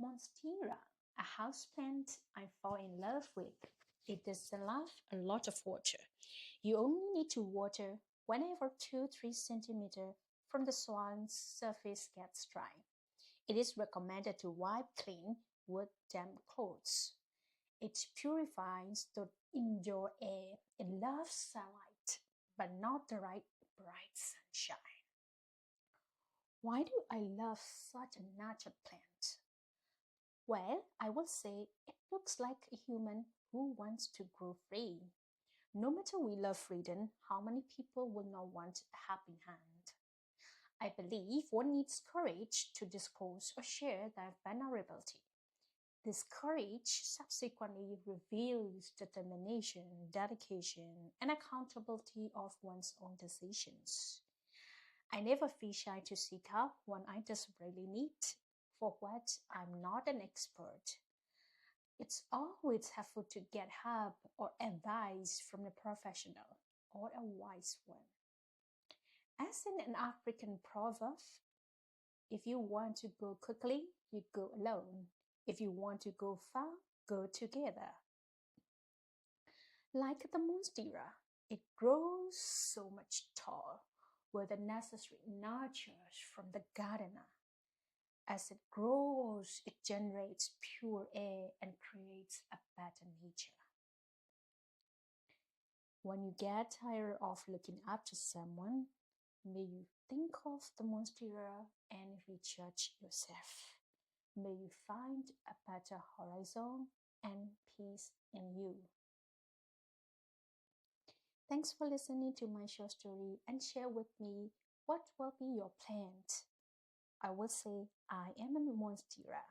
Monstera, a houseplant I fall in love with. It doesn't love a lot of water. You only need to water whenever 2-3 centimeters from the soil's surface gets dry. It is recommended to wipe clean with damp clothes. It purifies the indoor air. It loves sunlight, but not the right bright sunshine. Why do I love such a natural plant? Well, I will say it looks like a human who wants to grow free. No matter we love freedom, how many people will not want a helping hand? I believe one needs courage to disclose or share their vulnerability. This courage subsequently reveals determination, dedication, and accountability of one's own decisions. I never feel shy to seek help when I desperately need for what I'm not an expert. It's always helpful to get help or advice from a professional or a wise one. As in an African proverb, if you want to go quickly, you go alone. If you want to go far, go together. Like the monstera, it grows so much tall with the necessary nurture from the gardener. As it grows, it generates pure air and creates a better nature. When you get tired of looking up to someone, may you think of the monstera and recharge yourself. May you find a better horizon and peace in you. Thanks for listening to my short story and share with me what will be your plant. I will say I am a monstera.